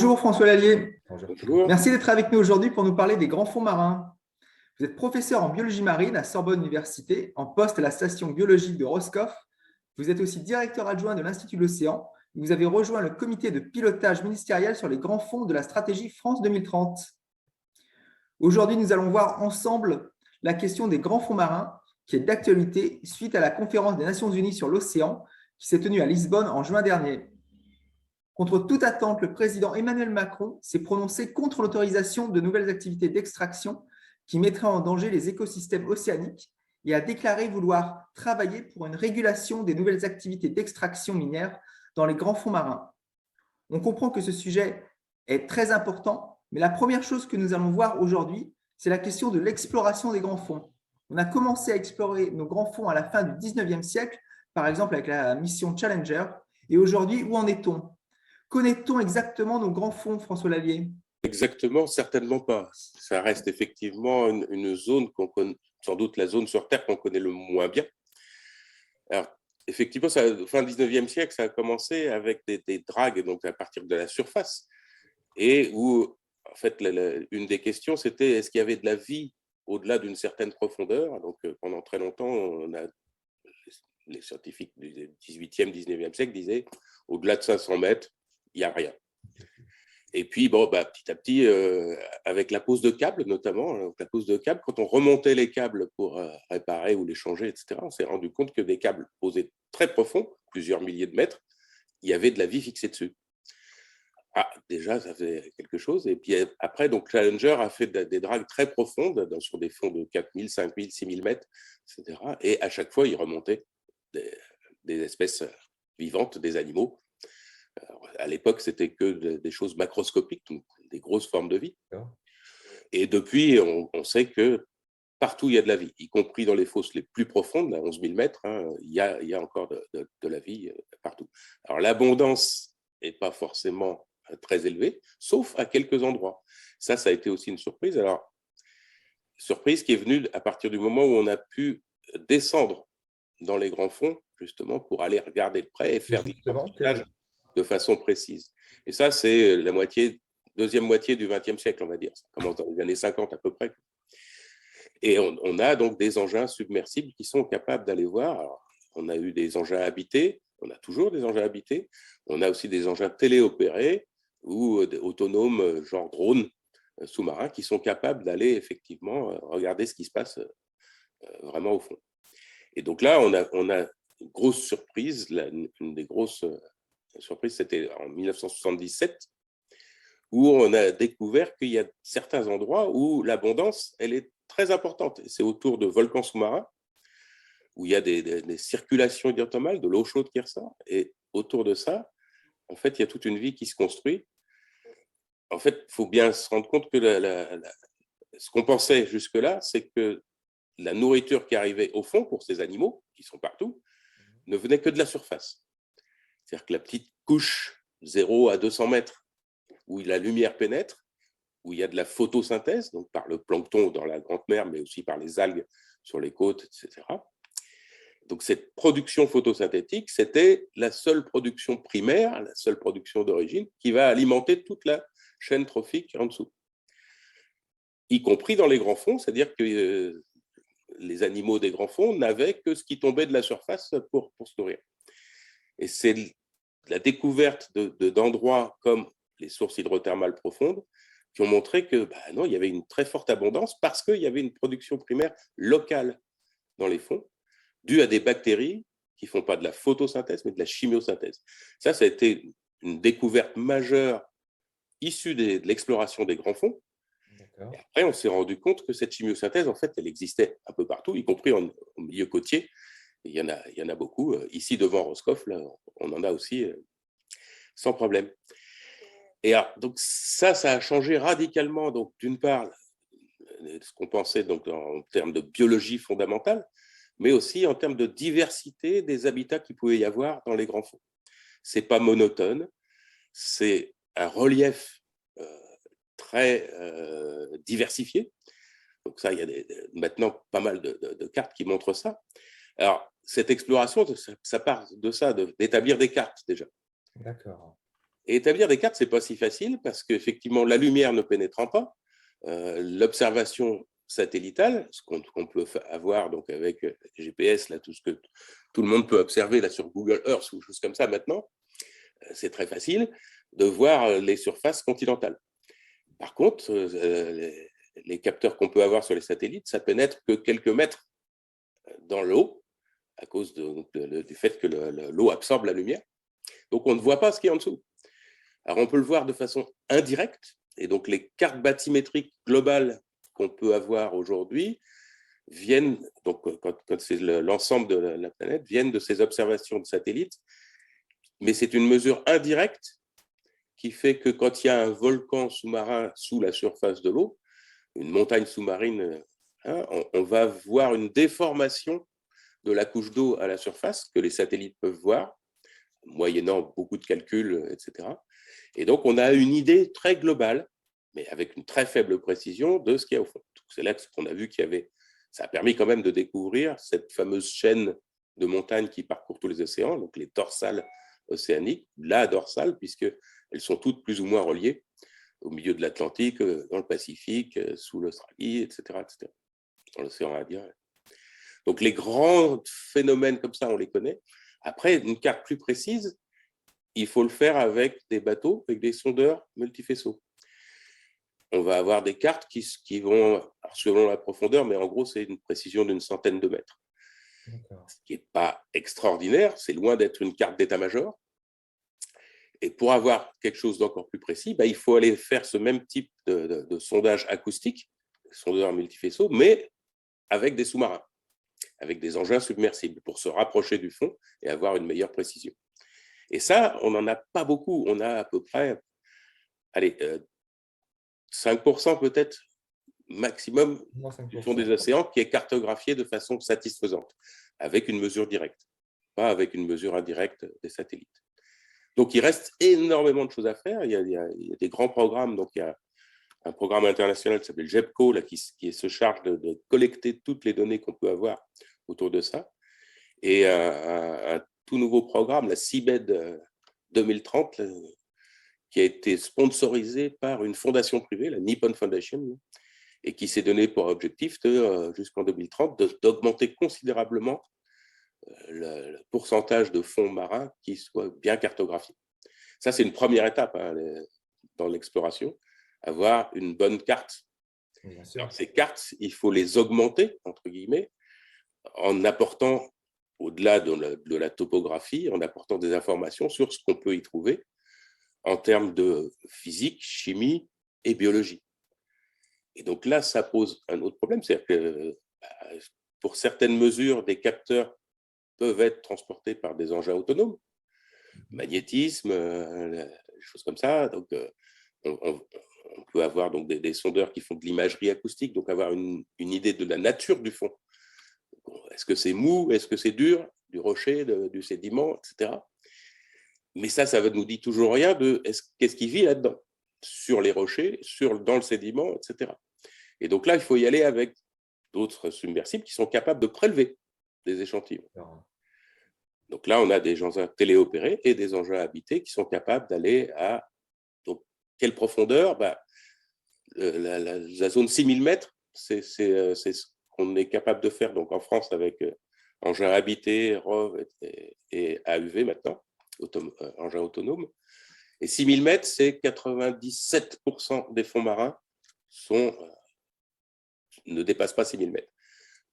Bonjour François Lallier, Bonjour. merci d'être avec nous aujourd'hui pour nous parler des grands fonds marins. Vous êtes professeur en biologie marine à Sorbonne Université, en poste à la station biologique de Roscoff. Vous êtes aussi directeur adjoint de l'Institut de l'Océan. Vous avez rejoint le comité de pilotage ministériel sur les grands fonds de la stratégie France 2030. Aujourd'hui, nous allons voir ensemble la question des grands fonds marins, qui est d'actualité suite à la conférence des Nations Unies sur l'océan qui s'est tenue à Lisbonne en juin dernier. Contre toute attente, le président Emmanuel Macron s'est prononcé contre l'autorisation de nouvelles activités d'extraction qui mettraient en danger les écosystèmes océaniques et a déclaré vouloir travailler pour une régulation des nouvelles activités d'extraction minière dans les grands fonds marins. On comprend que ce sujet est très important, mais la première chose que nous allons voir aujourd'hui, c'est la question de l'exploration des grands fonds. On a commencé à explorer nos grands fonds à la fin du 19e siècle, par exemple avec la mission Challenger, et aujourd'hui, où en est-on ? Connaît-on exactement nos grands fonds, François Lallier ? Exactement, certainement pas. Ça reste effectivement une zone qu'on connaît, sans doute la zone sur Terre qu'on connaît le moins bien. Alors, effectivement, fin 19e siècle, ça a commencé avec des dragues, donc à partir de la surface, et où, en fait, une des questions, c'était est-ce qu'il y avait de la vie au-delà d'une certaine profondeur ? Donc, pendant très longtemps, les scientifiques du 18e, 19e siècle disaient au-delà de 500 mètres, il n'y a rien. Et puis, petit à petit, avec la pose de câbles notamment, la pose de câbles, quand on remontait les câbles pour réparer ou les changer, etc., on s'est rendu compte que des câbles posés très profonds, plusieurs milliers de mètres, il y avait de la vie fixée dessus. Ah, déjà, ça faisait quelque chose. Et puis après, donc, Challenger a fait des dragues très profondes sur des fonds de 4000, 5000, 6000 mètres, etc. Et à chaque fois, il remontait des espèces vivantes, des animaux. Alors, à l'époque, c'était que des choses macroscopiques, donc des grosses formes de vie. Et depuis, on sait que partout, il y a de la vie, y compris dans les fosses les plus profondes, à 11 000 mètres, il y a encore de la vie partout. Alors, l'abondance n'est pas forcément très élevée, sauf à quelques endroits. Ça a été aussi une surprise. Alors, surprise qui est venue à partir du moment où on a pu descendre dans les grands fonds, justement, pour aller regarder de près et faire des reportages de façon précise. Et ça, c'est la deuxième moitié du XXe siècle, on va dire. Ça commence dans les années 50 à peu près. Et on a donc des engins submersibles qui sont capables d'aller voir. Alors, on a eu des engins habités, on a toujours des engins habités. On a aussi des engins téléopérés ou autonomes, genre drones sous-marins, qui sont capables d'aller effectivement regarder ce qui se passe vraiment au fond. Et donc là, on a une grosse surprise. Une des grosses surprises, c'était en 1977, où on a découvert qu'il y a certains endroits où l'abondance, elle est très importante. C'est autour de volcans sous-marins, où il y a des circulations hydrothermales, de l'eau chaude qui ressort. Et autour de ça, en fait, il y a toute une vie qui se construit. En fait, il faut bien se rendre compte que ce qu'on pensait jusque-là, c'est que la nourriture qui arrivait au fond pour ces animaux, qui sont partout, ne venait que de la surface. C'est-à-dire que la petite couche 0 à 200 mètres, où la lumière pénètre, où il y a de la photosynthèse, donc par le plancton dans la grande mer, mais aussi par les algues sur les côtes, etc. Donc cette production photosynthétique, c'était la seule production primaire, la seule production d'origine, qui va alimenter toute la chaîne trophique en dessous. Y compris dans les grands fonds, c'est-à-dire que les animaux des grands fonds n'avaient que ce qui tombait de la surface pour se nourrir. Et c'est la découverte d'endroits comme les sources hydrothermales profondes qui ont montré que non, il y avait une très forte abondance parce qu'il y avait une production primaire locale dans les fonds, due à des bactéries qui ne font pas de la photosynthèse, mais de la chimiosynthèse. Ça a été une découverte majeure issue de l'exploration des grands fonds. Et après, on s'est rendu compte que cette chimiosynthèse, en fait, elle existait un peu partout, y compris au milieu côtier. Il y en a beaucoup. Ici, devant Roscoff, là, on en a aussi sans problème. Et alors, donc ça a changé radicalement. Donc, d'une part, ce qu'on pensait donc, en termes de biologie fondamentale, mais aussi en termes de diversité des habitats qu'il pouvait y avoir dans les grands fonds. Ce n'est pas monotone, c'est un relief très diversifié. Donc ça, il y a maintenant pas mal de cartes qui montrent ça. Alors, cette exploration, ça part de ça, d'établir des cartes déjà. D'accord. Et établir des cartes, ce n'est pas si facile parce qu'effectivement, la lumière ne pénétrant pas, l'observation satellitale, ce qu'on peut avoir donc avec GPS, là, tout ce que tout le monde peut observer là, sur Google Earth ou choses comme ça maintenant, c'est très facile de voir les surfaces continentales. Par contre, les capteurs qu'on peut avoir sur les satellites, ça pénètre que quelques mètres dans l'eau à cause du fait que l'eau absorbe la lumière. Donc, on ne voit pas ce qui est en dessous. Alors, on peut le voir de façon indirecte. Et donc, les cartes bathymétriques globales qu'on peut avoir aujourd'hui viennent, donc quand c'est l'ensemble de la planète, viennent de ces observations de satellites. Mais c'est une mesure indirecte qui fait que quand il y a un volcan sous-marin sous la surface de l'eau, une montagne sous-marine, on va voir une déformation de la couche d'eau à la surface que les satellites peuvent voir, moyennant beaucoup de calculs, etc. Et donc, on a une idée très globale, mais avec une très faible précision de ce qu'il y a au fond. C'est là qu'on a vu qu'il y avait… Ça a permis quand même de découvrir cette fameuse chaîne de montagnes qui parcourt tous les océans, donc les dorsales océaniques, la dorsale, puisqu'elles sont toutes plus ou moins reliées au milieu de l'Atlantique, dans le Pacifique, sous l'Australie, etc., etc., dans l'océan Indien. Donc, les grands phénomènes comme ça, on les connaît. Après, une carte plus précise, il faut le faire avec des bateaux, avec des sondeurs multifaisceaux. On va avoir des cartes qui vont, selon la profondeur, mais en gros, c'est une précision d'une centaine de mètres. Ce qui n'est pas extraordinaire, c'est loin d'être une carte d'état-major. Et pour avoir quelque chose d'encore plus précis, il faut aller faire ce même type de sondage acoustique, sondeur multifaisceaux, mais avec des sous-marins, avec des engins submersibles, pour se rapprocher du fond et avoir une meilleure précision. Et ça, on n'en a pas beaucoup. On a à peu près, 5% peut-être maximum du fond des océans qui est cartographié de façon satisfaisante, avec une mesure directe, pas avec une mesure indirecte des satellites. Donc, il reste énormément de choses à faire. Il y a des grands programmes. Donc, il y a un programme international qui s'appelle GEPCO, là, qui se charge de collecter toutes les données qu'on peut avoir autour de ça. Et un tout nouveau programme, la CIBED 2030, là, qui a été sponsorisé par une fondation privée, la Nippon Foundation, et qui s'est donné pour objectif jusqu'en 2030 d'augmenter considérablement le pourcentage de fonds marins qui soient bien cartographiés. Ça, c'est une première étape dans l'exploration, avoir une bonne carte. Alors, ces cartes, il faut les augmenter, entre guillemets, en apportant, au-delà de la topographie, en apportant des informations sur ce qu'on peut y trouver en termes de physique, chimie et biologie. Et donc là, ça pose un autre problème, c'est-à-dire que pour certaines mesures, des capteurs peuvent être transportés par des engins autonomes, magnétisme, des choses comme ça. Donc, on peut avoir donc des sondeurs qui font de l'imagerie acoustique, donc avoir une idée de la nature du fond. Est-ce que c'est mou, est-ce que c'est dur, du rocher, du sédiment, etc. Mais ça ne nous dit toujours rien de qu'est-ce qui vit là-dedans, sur les rochers, dans le sédiment, etc. Et donc là, il faut y aller avec d'autres submersibles qui sont capables de prélever des échantillons. Donc là, on a des engins téléopérés et des engins habités qui sont capables d'aller à donc, quelle profondeur, la zone 6000 mètres, c'est ce qu'on est capable de faire donc, en France avec engins habités, ROV et AUV maintenant, engins autonomes. Et 6000 mètres, c'est 97% des fonds marins ne dépassent pas 6000 mètres.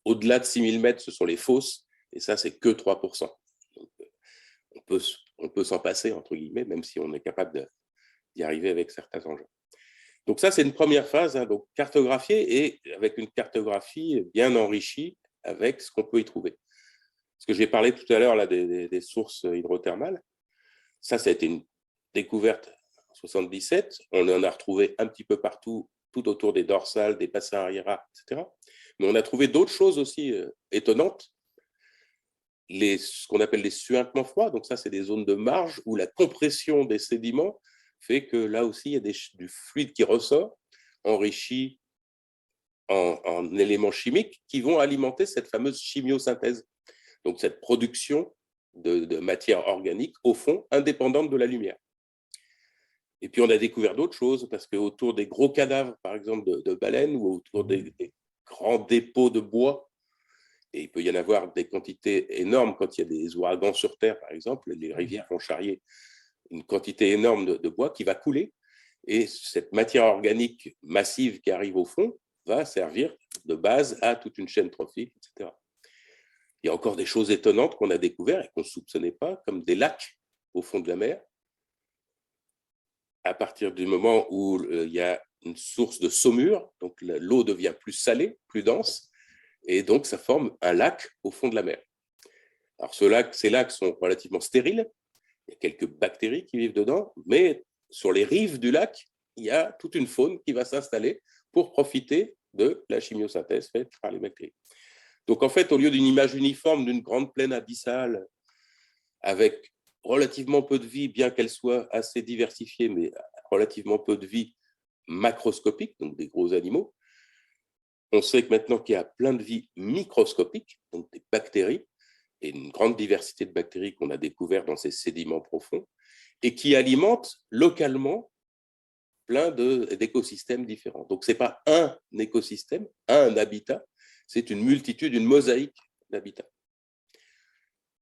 Au-delà de 6000 mètres, ce sont les fosses, et ça, c'est que 3%. Donc, on peut s'en passer, entre guillemets, même si on est capable d'y arriver avec certains engins. Donc ça, c'est une première phase, donc cartographier, et avec une cartographie bien enrichie avec ce qu'on peut y trouver. Parce que j'ai parlé tout à l'heure des sources hydrothermales. Ça a été une découverte en 1977. On en a retrouvé un petit peu partout, tout autour des dorsales, des bassins arriérats, etc. Mais on a trouvé d'autres choses aussi étonnantes. Ce qu'on appelle les suintements froids. Donc ça, c'est des zones de marge où la compression des sédiments fait que là aussi, il y a du fluide qui ressort, enrichi en éléments chimiques qui vont alimenter cette fameuse chimiosynthèse. Donc cette production de matière organique, au fond, indépendante de la lumière. Et puis, on a découvert d'autres choses, parce qu'autour des gros cadavres, par exemple, de baleines, ou autour des grands dépôts de bois, et il peut y en avoir des quantités énormes quand il y a des ouragans sur Terre, par exemple, les rivières vont charrier une quantité énorme de bois qui va couler, et cette matière organique massive qui arrive au fond va servir de base à toute une chaîne trophique, etc. Il y a encore des choses étonnantes qu'on a découvertes et qu'on ne soupçonnait pas, comme des lacs au fond de la mer, à partir du moment où il y a une source de saumure, donc l'eau devient plus salée, plus dense, et donc ça forme un lac au fond de la mer. Alors ces lacs sont relativement stériles, il y a quelques bactéries qui vivent dedans, mais sur les rives du lac, il y a toute une faune qui va s'installer pour profiter de la chimiosynthèse faite par les bactéries. Donc en fait, au lieu d'une image uniforme d'une grande plaine abyssale avec relativement peu de vie, bien qu'elle soit assez diversifiée, mais relativement peu de vie macroscopique, donc des gros animaux, on sait que maintenant qu'il y a plein de vie microscopique, donc des bactéries, et une grande diversité de bactéries qu'on a découvert dans ces sédiments profonds, et qui alimentent localement plein d'écosystèmes différents. Donc, ce n'est pas un écosystème, un habitat, c'est une multitude, une mosaïque d'habitats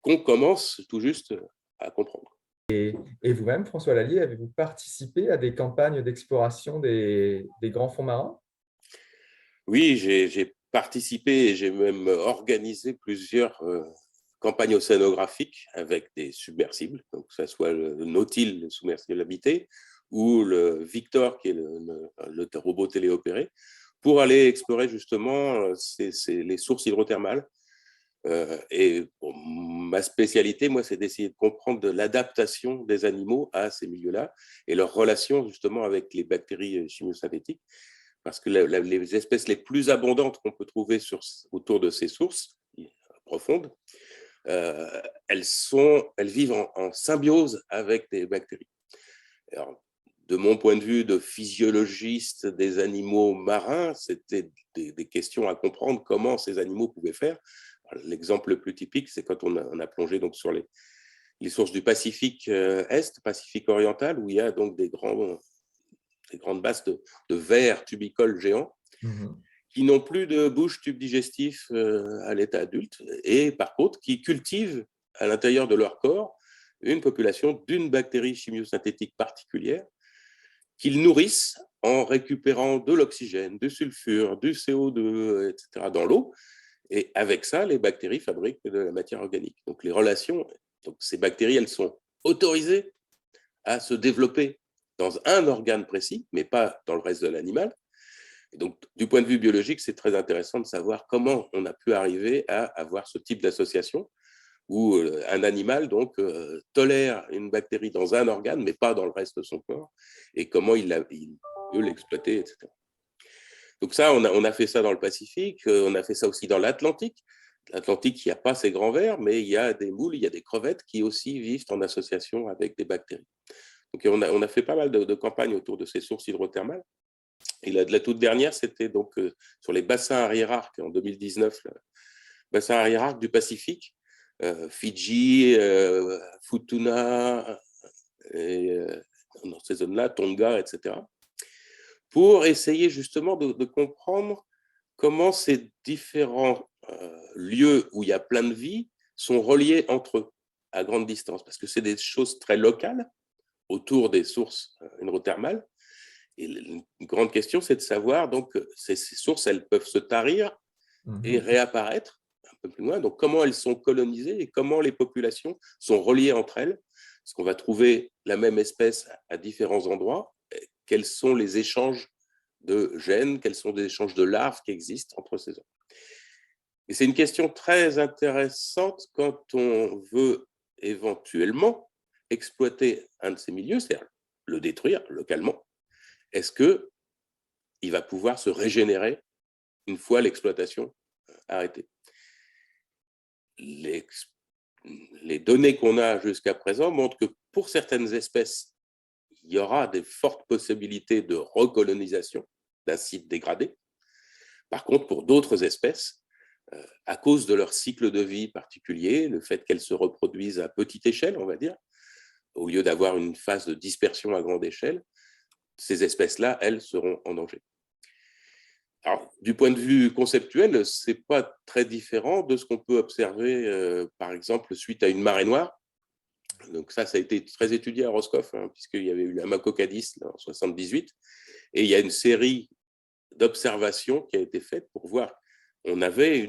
qu'on commence tout juste à comprendre. Et vous-même, François Lallier, avez-vous participé à des campagnes d'exploration des grands fonds marins? Oui, j'ai participé et j'ai même organisé plusieurs campagnes océanographiques avec des submersibles, donc que ce soit le Nautil, le submersible habité, ou le Victor, qui est le robot téléopéré, pour aller explorer justement les sources hydrothermales. Et bon, ma spécialité, moi, c'est d'essayer de comprendre de l'adaptation des animaux à ces milieux-là et leur relation justement avec les bactéries chimiosynthétiques, parce que les espèces les plus abondantes qu'on peut trouver autour de ces sources profondes, elles vivent en symbiose avec des bactéries. Alors, de mon point de vue de physiologiste des animaux marins, c'était des questions à comprendre comment ces animaux pouvaient faire. L'exemple le plus typique, c'est quand on a plongé donc sur les sources du Pacifique Est, Pacifique oriental, où il y a donc des grandes masses de vers tubicoles géants qui n'ont plus de bouche tube digestif à l'état adulte, et par contre qui cultivent à l'intérieur de leur corps une population d'une bactérie chimiosynthétique particulière qu'ils nourrissent en récupérant de l'oxygène, du sulfure, du CO2, etc. dans l'eau. Et avec ça, les bactéries fabriquent de la matière organique. Donc les relations, donc ces bactéries, elles sont autorisées à se développer dans un organe précis, mais pas dans le reste de l'animal. Donc, du point de vue biologique, c'est très intéressant de savoir comment on a pu arriver à avoir ce type d'association où un animal donc, tolère une bactérie dans un organe, mais pas dans le reste de son corps, et comment il peut l'exploiter, etc. Donc ça, on a fait ça dans le Pacifique, on a fait ça aussi dans l'Atlantique. L'Atlantique, il n'y a pas ces grands vers, mais il y a des moules, il y a des crevettes qui aussi vivent en association avec des bactéries. Donc on a fait pas mal de campagnes autour de ces sources hydrothermales. Et la toute dernière, c'était donc sur les bassins arrière-arcs en 2019, le bassin arrière-arc du Pacifique, Fidji, Futuna, et, dans ces zones-là, Tonga, etc., pour essayer justement de comprendre comment ces différents lieux où il y a plein de vie sont reliés entre eux à grande distance, parce que c'est des choses très locales autour des sources hydrothermales. Et une grande question, c'est de savoir, donc, ces sources, elles peuvent se tarir et réapparaître un peu plus loin. Donc, comment elles sont colonisées et comment les populations sont reliées entre elles. Parce qu'on va trouver la même espèce à différents endroits. Quels sont les échanges de gènes, quels sont les échanges de larves qui existent entre ces zones. Et c'est une question très intéressante quand on veut éventuellement exploiter un de ces milieux, c'est-à-dire le détruire localement. Est-ce qu'il va pouvoir se régénérer une fois l'exploitation arrêtée? Les données qu'on a jusqu'à présent montrent que pour certaines espèces, il y aura des fortes possibilités de recolonisation d'un site dégradé. Par contre, pour d'autres espèces, à cause de leur cycle de vie particulier, le fait qu'elles se reproduisent à petite échelle, on va dire, au lieu d'avoir une phase de dispersion à grande échelle, ces espèces-là, elles, seront en danger. Alors, du point de vue conceptuel, ce n'est pas très différent de ce qu'on peut observer, par exemple, suite à une marée noire. Donc ça a été très étudié à Roscoff, hein, puisqu'il y avait eu la Macocadis en 78, et il y a une série d'observations qui a été faite pour voir. On avait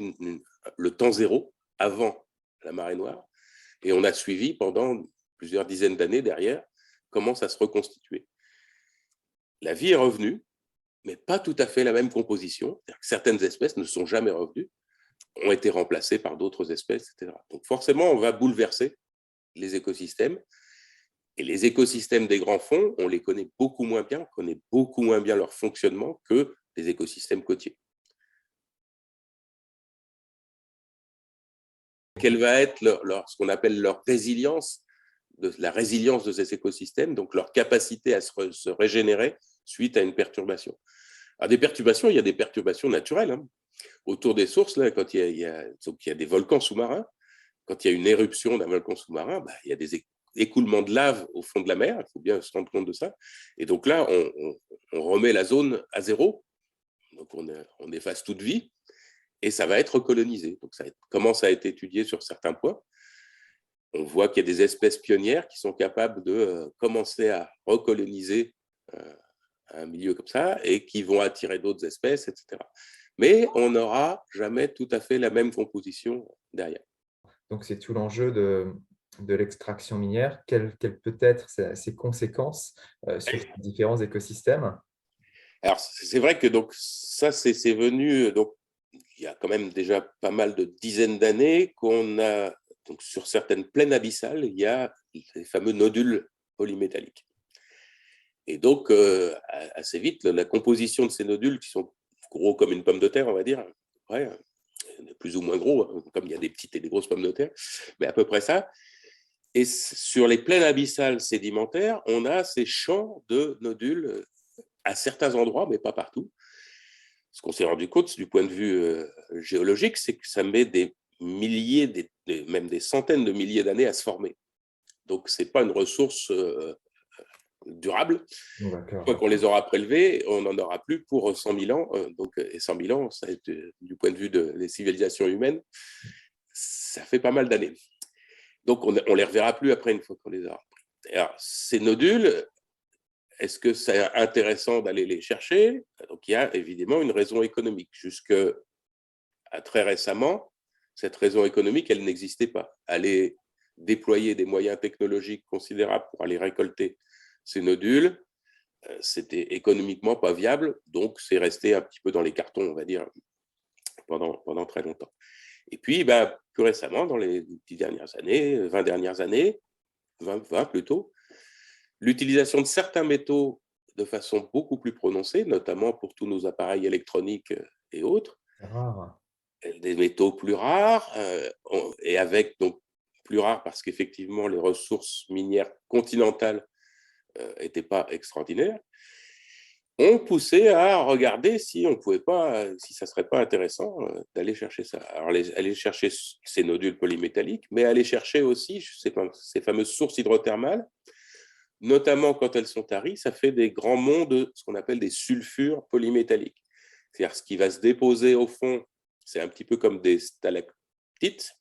le temps zéro avant la marée noire, et on a suivi pendant plusieurs dizaines d'années derrière comment ça se reconstituait. La vie est revenue, mais pas tout à fait la même composition. Certaines espèces ne sont jamais revenues, ont été remplacées par d'autres espèces, etc. Donc forcément, on va bouleverser les écosystèmes. Et les écosystèmes des grands fonds, on les connaît beaucoup moins bien, on connaît beaucoup moins bien leur fonctionnement que les écosystèmes côtiers. Quelle va être ce qu'on appelle leur résilience, la résilience de ces écosystèmes, donc leur capacité à se régénérer suite à une perturbation. Alors, des perturbations, il y a des perturbations naturelles. Hein. Autour des sources, là, quand il y a des volcans sous-marins, quand il y a une éruption d'un volcan sous-marin, il y a des écoulements de lave au fond de la mer, il faut bien se rendre compte de ça. Et donc là, on remet la zone à zéro, donc on efface toute vie, et ça va être recolonisé. Donc ça commence à être étudié sur certains points. On voit qu'il y a des espèces pionnières qui sont capables de commencer à recoloniser un milieu comme ça et qui vont attirer d'autres espèces, etc. Mais on n'aura jamais tout à fait la même composition derrière. Donc, c'est tout l'enjeu de l'extraction minière. Quelles peut être ses conséquences sur ces différents écosystèmes? Alors, c'est vrai que donc, ça, c'est venu, donc, il y a quand même déjà pas mal de dizaines d'années qu'on a, donc, sur certaines plaines abyssales, il y a les fameux nodules polymétalliques. Et donc, assez vite, la composition de ces nodules, qui sont gros comme une pomme de terre, on va dire, ouais, plus ou moins gros, comme il y a des petites et des grosses pommes de terre, mais à peu près ça. Et sur les plaines abyssales sédimentaires, on a ces champs de nodules à certains endroits, mais pas partout. Ce qu'on s'est rendu compte du point de vue géologique, c'est que ça met des milliers, même des centaines de milliers d'années à se former. Donc, ce n'est pas une ressource durable. Une fois qu'on les aura prélevés, on n'en aura plus pour 100 000 ans. Et 100 000 ans, ça, du point de vue des civilisations humaines, ça fait pas mal d'années. Donc, on ne les reverra plus après une fois qu'on les aura pris. Alors, ces nodules, est-ce que c'est intéressant d'aller les chercher? Donc, il y a évidemment une raison économique. Jusqu'à très récemment, cette raison économique, elle n'existait pas. Aller déployer des moyens technologiques considérables pour aller récolter ces nodules, c'était économiquement pas viable, donc c'est resté un petit peu dans les cartons, on va dire, pendant très longtemps. Et puis, plus récemment, dans les 10 dernières années, 20 dernières années, 20 plutôt, l'utilisation de certains métaux de façon beaucoup plus prononcée, notamment pour tous nos appareils électroniques et autres, des métaux plus rares, et avec donc plus rares parce qu'effectivement les ressources minières continentales n'étaient pas extraordinaires, ont poussé à regarder si on pouvait pas, si ça serait pas intéressant d'aller chercher ça. Alors aller chercher ces nodules polymétalliques, mais aller chercher aussi ces fameuses sources hydrothermales, notamment quand elles sont taries, ça fait des grands monts de ce qu'on appelle des sulfures polymétalliques. C'est-à-dire ce qui va se déposer au fond, c'est un petit peu comme des stalactites,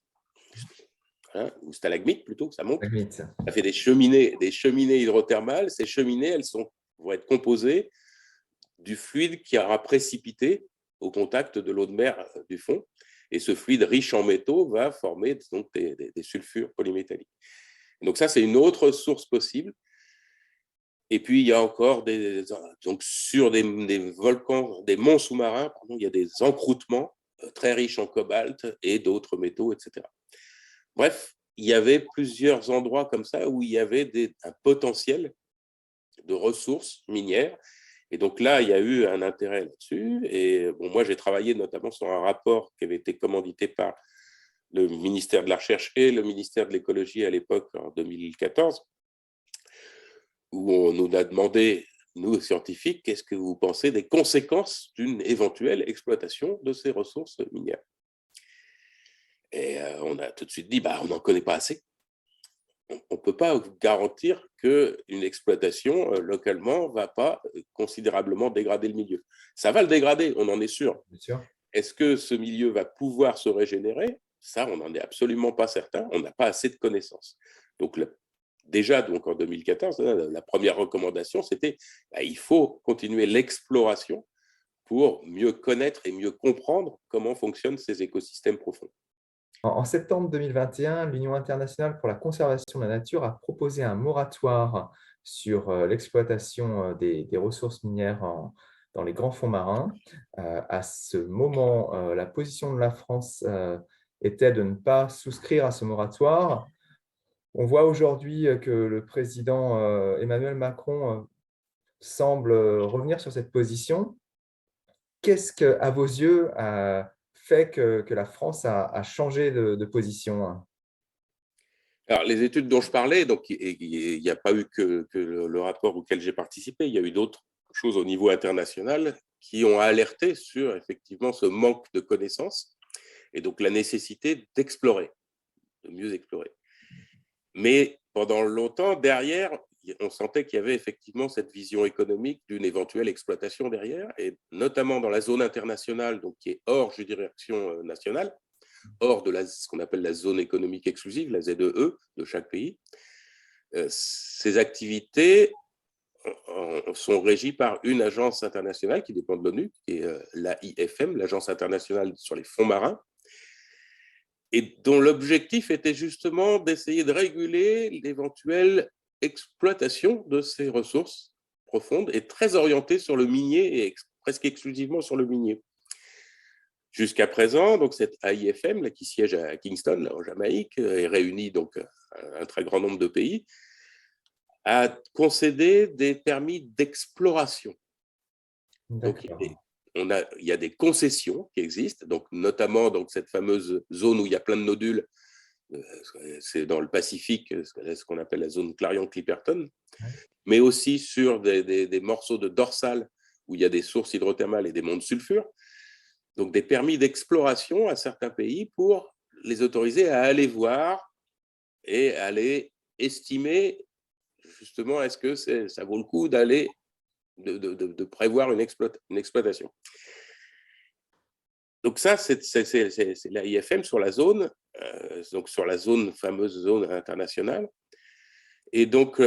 hein, ou stalagmites plutôt, ça monte. Ça fait des cheminées hydrothermales. Ces cheminées, elles vont être composées du fluide qui aura précipité au contact de l'eau de mer du fond. Et ce fluide riche en métaux va former donc des sulfures polymétalliques. Donc ça, c'est une autre source possible. Et puis, il y a encore donc sur des volcans, des monts sous-marins, il y a des encroûtements très riches en cobalt et d'autres métaux, etc. Bref, il y avait plusieurs endroits comme ça où il y avait un potentiel de ressources minières. Et donc là, il y a eu un intérêt là-dessus. Et bon, moi, j'ai travaillé notamment sur un rapport qui avait été commandité par le ministère de la Recherche et le ministère de l'Écologie à l'époque, en 2014, où on nous a demandé, nous scientifiques, qu'est-ce que vous pensez des conséquences d'une éventuelle exploitation de ces ressources minières. Et on a tout de suite dit, on n'en connaît pas assez. on ne peut pas garantir qu'une exploitation localement ne va pas considérablement dégrader le milieu. Ça va le dégrader, on en est sûr. Bien sûr. Est-ce que ce milieu va pouvoir se régénérer? Ça, on n'en est absolument pas certain. On n'a pas assez de connaissances. Donc, déjà, donc en 2014, la première recommandation, c'était il faut continuer l'exploration pour mieux connaître et mieux comprendre comment fonctionnent ces écosystèmes profonds. En septembre 2021, l'Union internationale pour la conservation de la nature a proposé un moratoire sur l'exploitation des ressources minières dans les grands fonds marins. À ce moment, la position de la France était de ne pas souscrire à ce moratoire. On voit aujourd'hui que le président Emmanuel Macron semble revenir sur cette position. Qu'est-ce que, à vos yeux, a fait que la France a changé de position? Alors, les études dont je parlais, donc il n'y a pas eu que le rapport auquel j'ai participé, il y a eu d'autres choses au niveau international qui ont alerté sur effectivement ce manque de connaissances et donc la nécessité d'explorer, de mieux explorer. Mais pendant longtemps, derrière, on sentait qu'il y avait effectivement cette vision économique d'une éventuelle exploitation derrière, et notamment dans la zone internationale, donc qui est hors juridiction nationale, hors de ce qu'on appelle la zone économique exclusive, la ZEE, de chaque pays. Ces activités sont régies par une agence internationale qui dépend de l'ONU, qui est l'AIFM, l'Agence internationale sur les fonds marins, et dont l'objectif était justement d'essayer de réguler l'éventuelle exploitation de ces ressources profondes et très orientée sur le minier et presque exclusivement sur le minier. Jusqu'à présent, donc cette AIFM là, qui siège à Kingston, là, en Jamaïque, et réunit donc un très grand nombre de pays, a concédé des permis d'exploration. Donc, il y a des concessions qui existent, donc, notamment donc, cette fameuse zone où il y a plein de nodules, c'est dans le Pacifique, ce qu'on appelle la zone Clarion-Clipperton, mais aussi sur des morceaux de dorsale où il y a des sources hydrothermales et des monts de sulfure. Donc, des permis d'exploration à certains pays pour les autoriser à aller voir et aller estimer justement est-ce que ça vaut le coup d'aller de prévoir une exploitation. Donc ça, c'est l'AIFM sur la zone, donc sur la fameuse zone internationale. Et donc,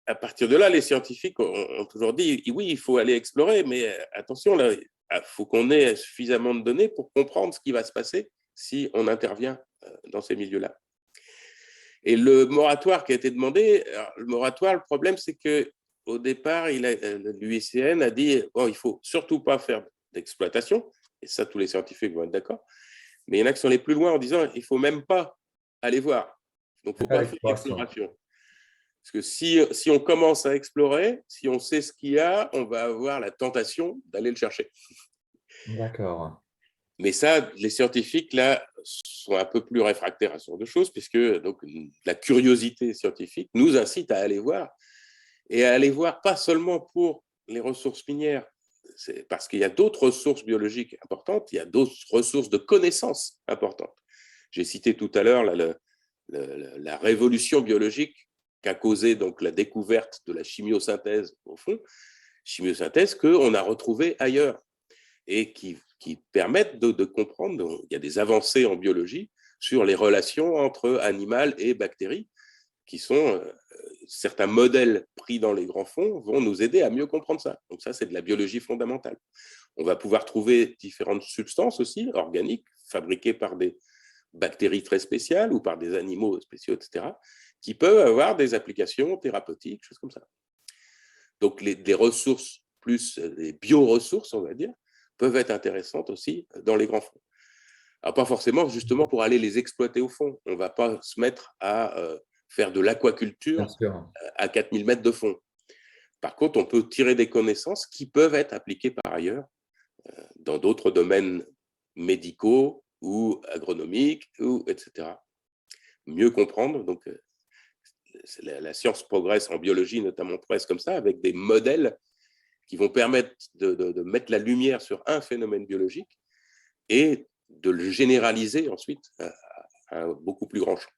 à partir de là, les scientifiques ont toujours dit, oui, il faut aller explorer, mais attention, il faut qu'on ait suffisamment de données pour comprendre ce qui va se passer si on intervient dans ces milieux-là. Et le moratoire qui a été demandé, alors, le moratoire, le problème, c'est qu'au départ, l'UICN a dit, bon, il ne faut surtout pas faire d'exploitation, et ça, tous les scientifiques vont être d'accord, mais il y en a qui sont allés plus loin en disant, il ne faut même pas aller voir. Donc, il ne faut pas faire d'exploration. Parce que si on commence à explorer, si on sait ce qu'il y a, on va avoir la tentation d'aller le chercher. D'accord. Mais ça, les scientifiques, là, sont un peu plus réfractaires à ce genre de choses, puisque donc, la curiosité scientifique nous incite à aller voir, et à aller voir pas seulement pour les ressources minières, c'est parce qu'il y a d'autres ressources biologiques importantes, il y a d'autres ressources de connaissances importantes. J'ai cité tout à l'heure la révolution biologique qu'a causé donc la découverte de la chimiosynthèse, au fond, chimiosynthèse qu'on a retrouvée ailleurs et qui permettent de comprendre, il y a des avancées en biologie sur les relations entre animal et bactéries, qui sont certains modèles pris dans les grands fonds vont nous aider à mieux comprendre ça. Donc ça, c'est de la biologie fondamentale. On va pouvoir trouver différentes substances aussi, organiques, fabriquées par des bactéries très spéciales ou par des animaux spéciaux, etc., qui peuvent avoir des applications thérapeutiques, choses comme ça. Donc les ressources, plus les bioressources, on va dire, peuvent être intéressantes aussi dans les grands fonds. Alors, pas forcément justement pour aller les exploiter au fond. On ne va pas se mettre à faire de l'aquaculture à 4000 mètres de fond. Par contre, on peut tirer des connaissances qui peuvent être appliquées par ailleurs dans d'autres domaines médicaux ou agronomiques, etc. Mieux comprendre. Donc, la science progresse en biologie, notamment progresse comme ça, avec des modèles qui vont permettre de mettre la lumière sur un phénomène biologique et de le généraliser ensuite à un beaucoup plus grand champ.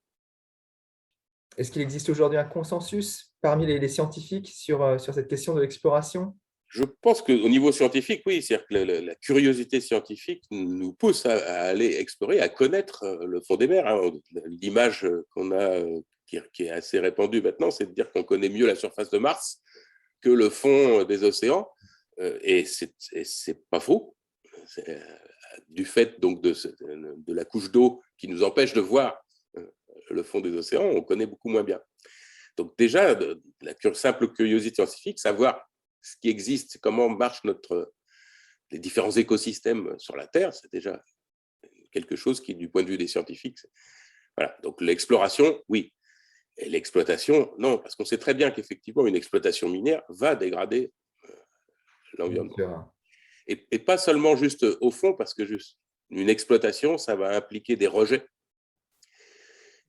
Est-ce qu'il existe aujourd'hui un consensus parmi les scientifiques sur cette question de l'exploration? Je pense qu'au niveau scientifique, oui, c'est-à-dire que la curiosité scientifique nous pousse à aller explorer, à connaître le fond des mers, hein. L'image qu'on a, qui est assez répandue maintenant, c'est de dire qu'on connaît mieux la surface de Mars que le fond des océans, et c'est pas faux. Du fait donc de la couche d'eau qui nous empêche de voir le fond des océans, on connaît beaucoup moins bien. Donc déjà, la simple curiosité scientifique, savoir ce qui existe, comment marchent les différents écosystèmes sur la Terre, c'est déjà quelque chose qui, du point de vue des scientifiques, voilà. Donc l'exploration, oui. Et l'exploitation, non, parce qu'on sait très bien qu'effectivement, une exploitation minière va dégrader l'environnement. Et pas seulement juste au fond, parce que juste une exploitation, ça va impliquer des rejets.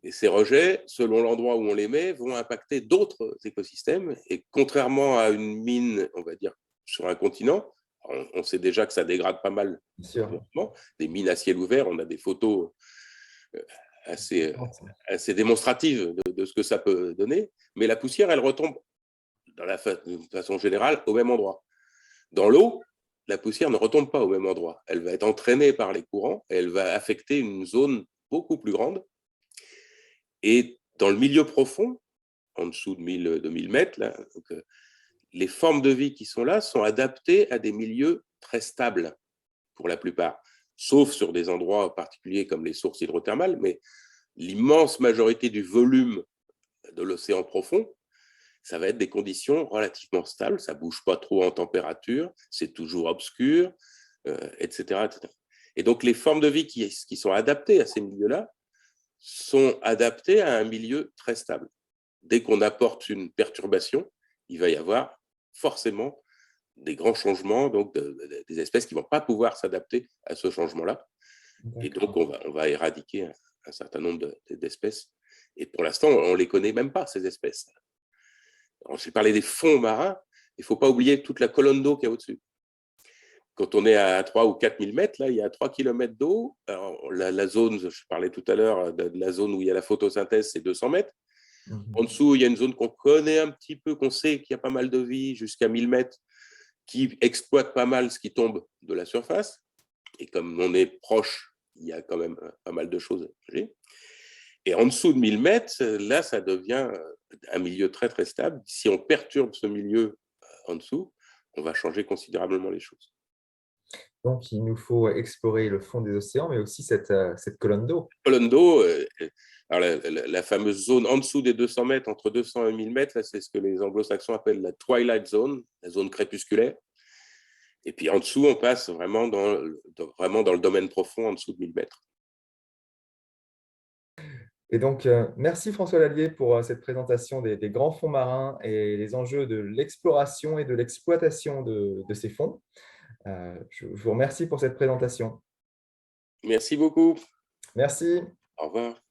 Et ces rejets, selon l'endroit où on les met, vont impacter d'autres écosystèmes. Et contrairement à une mine, on va dire, sur un continent, on sait déjà que ça dégrade pas mal l'environnement. Des mines à ciel ouvert, on a des photos assez démonstratives de ce que ça peut donner. Mais la poussière, elle retombe de façon générale au même endroit. Dans l'eau, la poussière ne retombe pas au même endroit. Elle va être entraînée par les courants et elle va affecter une zone beaucoup plus grande. Et dans le milieu profond, en dessous de 1000 mètres, là, donc, les formes de vie qui sont là sont adaptées à des milieux très stables pour la plupart, sauf sur des endroits particuliers comme les sources hydrothermales, mais l'immense majorité du volume de l'océan profond, ça va être des conditions relativement stables, ça ne bouge pas trop en température, c'est toujours obscur, etc., etc. Et donc les formes de vie qui sont adaptées à ces milieux-là sont adaptées à un milieu très stable. Dès qu'on apporte une perturbation, il va y avoir forcément des grands changements, donc des espèces qui ne vont pas pouvoir s'adapter à ce changement-là. Et donc, on va éradiquer un certain nombre d'espèces. Et pour l'instant, on ne les connaît même pas, ces espèces. J'ai parlé des fonds marins, il ne faut pas oublier toute la colonne d'eau qu'il y a au-dessus. Quand on est à 3 ou 4 000 mètres, là, il y a 3 km d'eau. La zone, je parlais tout à l'heure de la zone où il y a la photosynthèse, c'est 200 mètres. En dessous, il y a une zone qu'on connaît un petit peu, qu'on sait qu'il y a pas mal de vie, jusqu'à 1000 mètres, qui exploite pas mal ce qui tombe de la surface. Et comme on est proche, il y a quand même pas mal de choses à bouger. Et en dessous de 1000 mètres, là, ça devient un milieu très, très stable. Si on perturbe ce milieu en dessous, on va changer considérablement les choses. Donc, il nous faut explorer le fond des océans, mais aussi cette colonne d'eau. Colonne d'eau, la fameuse zone en dessous des 200 mètres, entre 200 et 1000 mètres, c'est ce que les anglo-saxons appellent la twilight zone, la zone crépusculaire. Et puis en dessous, on passe vraiment dans le domaine profond, en dessous de 1000 mètres. Et donc, merci François Lallier pour cette présentation des grands fonds marins et les enjeux de l'exploration et de l'exploitation de ces fonds. Je vous remercie pour cette présentation. Merci beaucoup. Merci. Au revoir.